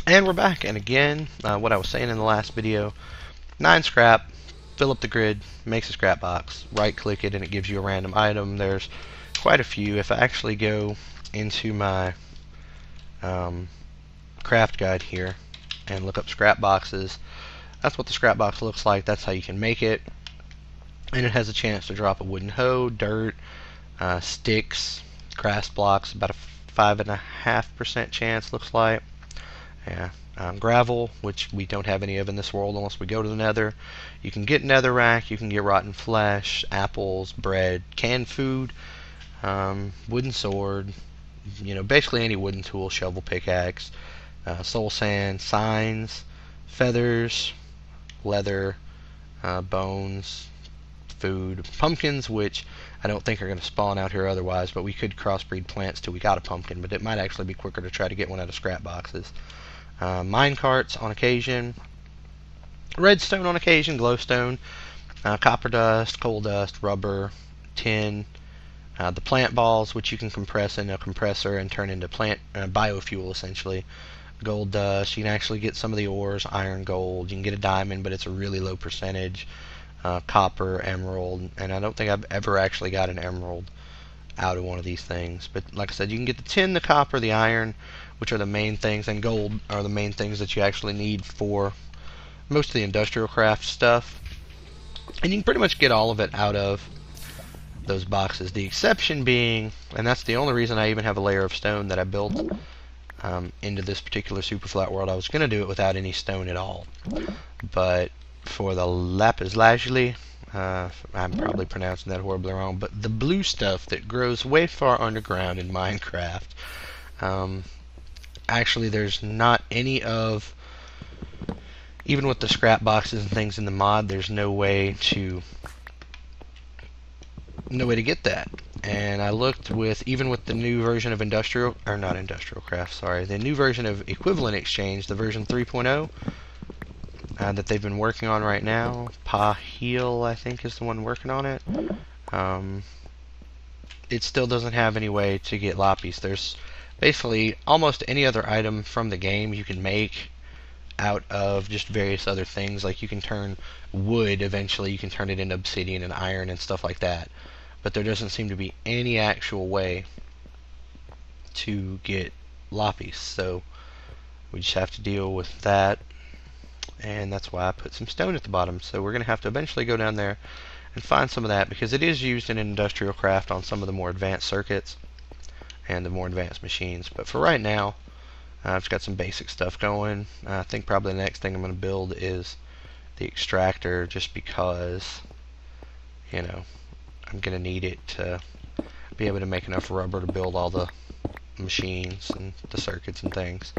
And we're back, and again, what I was saying in the last video, 9 scrap, fill up the grid, makes a scrap box, right click it and it gives you a random item. There's quite a few. If I actually go into my craft guide here and look up scrap boxes, that's what the scrap box looks like. That's how you can make it, and it has a chance to drop a wooden hoe, dirt, sticks, grass blocks, about a 5.5% chance looks like. Yeah, gravel, which we don't have any of in this world unless we go to the nether. You can get netherrack, you can get rotten flesh, apples, bread, canned food, wooden sword, you know, basically any wooden tool, shovel, pickaxe, soul sand, signs, feathers, leather, bones, food, pumpkins, which I don't think are going to spawn out here otherwise, but we could crossbreed plants till we got a pumpkin, but it might actually be quicker to try to get one out of scrap boxes. Mine carts on occasion, redstone on occasion, glowstone, copper dust, coal dust, rubber, tin, the plant balls, which you can compress in a compressor and turn into plant biofuel essentially, gold dust. You can actually get some of the ores, iron, gold. You can get a diamond, but it's a really low percentage. Copper, emerald, and I don't think I've ever actually got an emerald out of one of these things. But like I said, you can get the tin, the copper, the iron, which are the main things, and gold are the main things that you actually need for most of the Industrialcraft stuff. And you can pretty much get all of it out of those boxes. The exception being, and that's the only reason I even have a layer of stone that I built into this particular Superflat world. I was going to do it without any stone at all, but for the lapis lazuli, I'm probably pronouncing that horribly wrong, but the blue stuff that grows way far underground in Minecraft, actually there's not any of, even with the scrap boxes and things in the mod, there's no way to get that. And I looked with, even with the new version of the new version of Equivalent Exchange, the version 3.0, that they've been working on right now. Pahil, I think, is the one working on it. It still doesn't have any way to get lapis. There's basically almost any other item from the game you can make out of just various other things. Like you can turn wood, eventually you can turn it into obsidian and iron and stuff like that. But there doesn't seem to be any actual way to get lapis. So we just have to deal with that. And that's why I put some stone at the bottom. So we're going to have to eventually go down there and find some of that, because it is used in Industrialcraft on some of the more advanced circuits and the more advanced machines. But for right now, I've just got some basic stuff going. I think probably the next thing I'm going to build is the extractor, just because, you know, I'm going to need it to be able to make enough rubber to build all the machines and the circuits and things.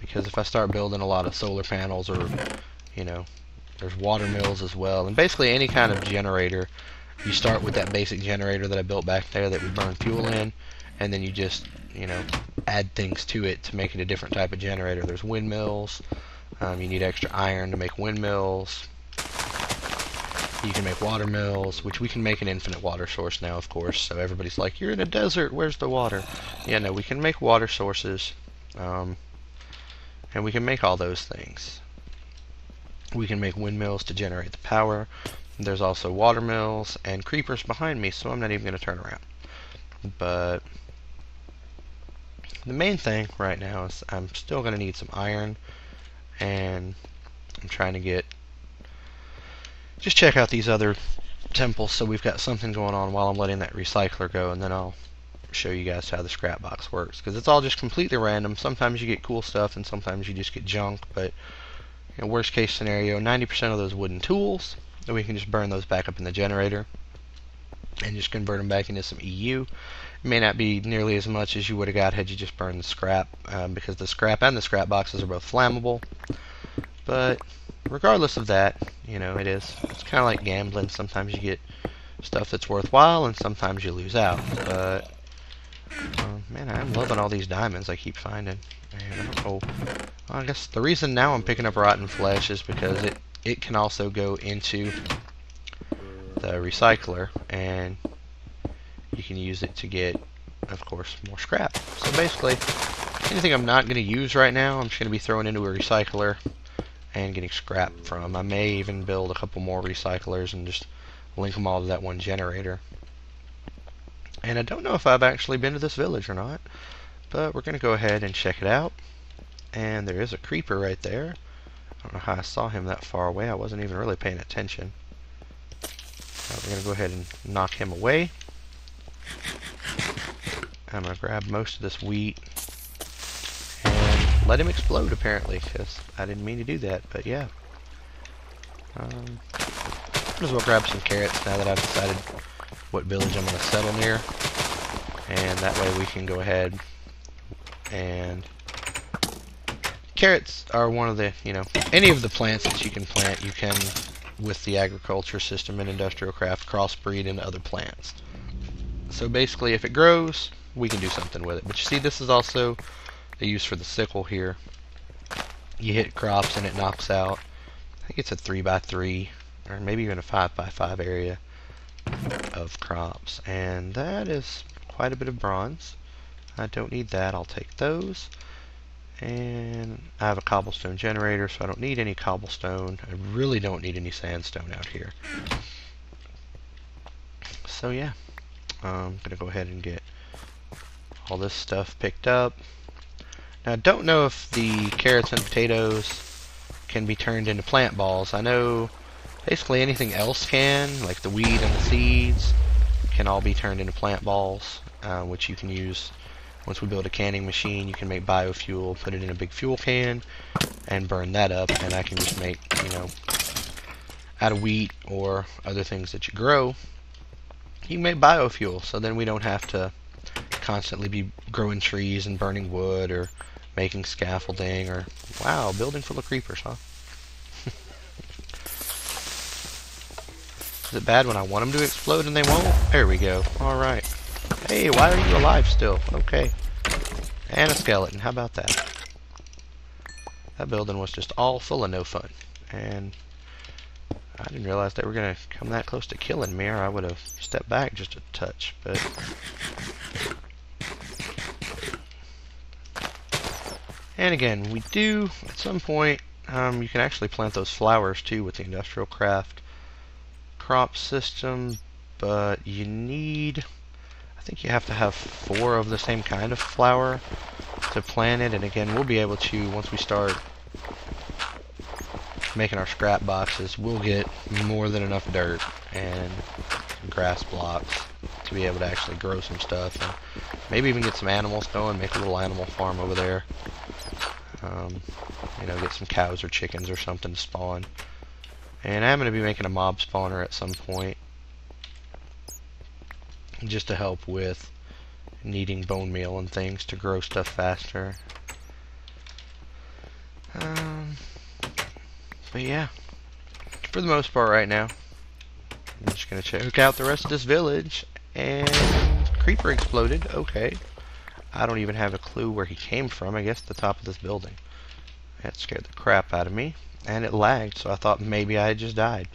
Because if I start building a lot of solar panels, or, you know, there's water mills as well, and basically any kind of generator, you start with that basic generator that I built back there that we burn fuel in, and then you just, you know, add things to it to make it a different type of generator. There's windmills. You need extra iron to make windmills. You can make water mills, which we can make an infinite water source now, of course. So everybody's like, you're in a desert, where's the water? Yeah, no, we can make water sources. And we can make all those things. We can make windmills to generate the power. There's also water mills and creepers behind me, so I'm not even going to turn around. But the main thing right now is I'm still going to need some iron, and I'm trying to just check out these other temples, so we've got something going on while I'm letting that recycler go, and then I'll show you guys how the scrap box works, because it's all just completely random. Sometimes you get cool stuff and sometimes you just get junk, but, you know, worst case scenario, 90% of those wooden tools, and we can just burn those back up in the generator and just convert them back into some EU. It may not be nearly as much as you would have got had you just burned the scrap, because the scrap and the scrap boxes are both flammable. But regardless of that, you know, it's kind of like gambling. Sometimes you get stuff that's worthwhile and sometimes you lose out. But man, I'm loving all these diamonds I keep finding. Man, I don't know. Well, I guess the reason now I'm picking up rotten flesh is because it can also go into the recycler, and you can use it to get, of course, more scrap. So basically, Anything I'm not going to use right now, I'm just going to be throwing into a recycler and getting scrap from. I may even build a couple more recyclers and just link them all to that one generator. And I don't know if I've actually been to this village or not, but we're going to go ahead and check it out. And there is a creeper right there. I don't know how I saw him that far away. I wasn't even really paying attention. We're going to go ahead and knock him away. I'm going to grab most of this wheat and let him explode, apparently, because I didn't mean to do that, but yeah. Might as well grab some carrots now that I've decided what village I'm going to settle near. And that way we can go ahead and... Carrots are one of the, any of the plants that you can plant, you can, with the agriculture system in Industrialcraft, crossbreed into other plants. So basically, if it grows, we can do something with it. But you see, this is also the use for the sickle here. You hit crops and it knocks out, I think it's a 3x3, or maybe even a 5x5 area of crops. And that is quite a bit of bronze. I don't need that, I'll take those. And I have a cobblestone generator, so I don't need any cobblestone. I really don't need any sandstone out here. So yeah, I'm going to go ahead and get all this stuff picked up. Now I don't know if the carrots and potatoes can be turned into plant balls. I know basically anything else can, like the wheat and the seeds, can all be turned into plant balls, which you can use. Once we build a canning machine, you can make biofuel, put it in a big fuel can, and burn that up, and I can just make, out of wheat or other things that you grow, you can make biofuel, so then we don't have to constantly be growing trees and burning wood or making scaffolding or, wow, building full of creepers, huh? Is it bad when I want them to explode and they won't? There we go. Alright. Hey, why are you alive still? Okay. And a skeleton. How about that? That building was just all full of no fun. And I didn't realize they were going to come that close to killing me, or I would have stepped back just a touch. But and again, we do, at some point, you can actually plant those flowers too with the Industrialcraft crop system, but you need... I think you have to have 4 of the same kind of flower to plant it, and again, we'll be able to, once we start making our scrap boxes, we'll get more than enough dirt and grass blocks to be able to actually grow some stuff, and maybe even get some animals going, make a little animal farm over there. Get some cows or chickens or something to spawn. And I'm going to be making a mob spawner at some point, just to help with needing bone meal and things to grow stuff faster. But yeah, for the most part right now, I'm just going to check out the rest of this village. And creeper exploded. Okay. I don't even have a clue where he came from. I guess the top of this building. That scared the crap out of me. And it lagged, so I thought maybe I had just died.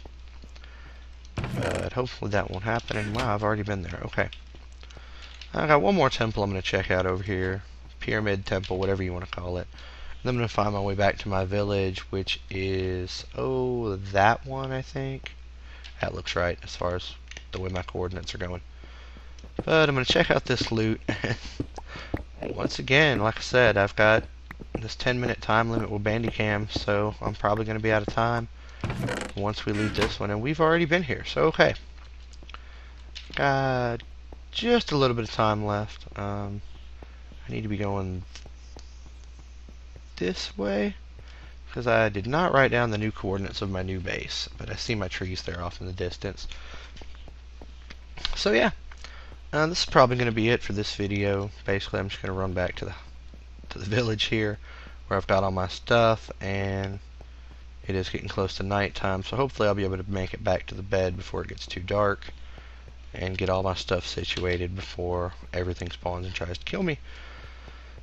But hopefully that won't happen. And wow, I've already been there. Okay. I got one more temple I'm going to check out over here. Pyramid temple, whatever you want to call it. And I'm going to find my way back to my village, which is, that one, I think. That looks right as far as the way my coordinates are going. But I'm going to check out this loot. Once again, like I said, I've got this 10-minute time limit with Bandicam, so I'm probably going to be out of time once we leave this one, and we've already been here, so okay. Got just a little bit of time left. I need to be going this way, because I did not write down the new coordinates of my new base, but I see my trees there off in the distance. So yeah, this is probably going to be it for this video. Basically, I'm just going to run back to the village here, where I've got all my stuff, and it is getting close to nighttime, so hopefully I'll be able to make it back to the bed before it gets too dark, and get all my stuff situated before everything spawns and tries to kill me.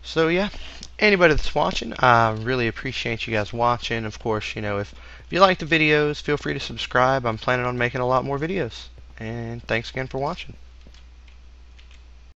So yeah, anybody that's watching, I really appreciate you guys watching. Of course, if you like the videos, feel free to subscribe. I'm planning on making a lot more videos, and thanks again for watching.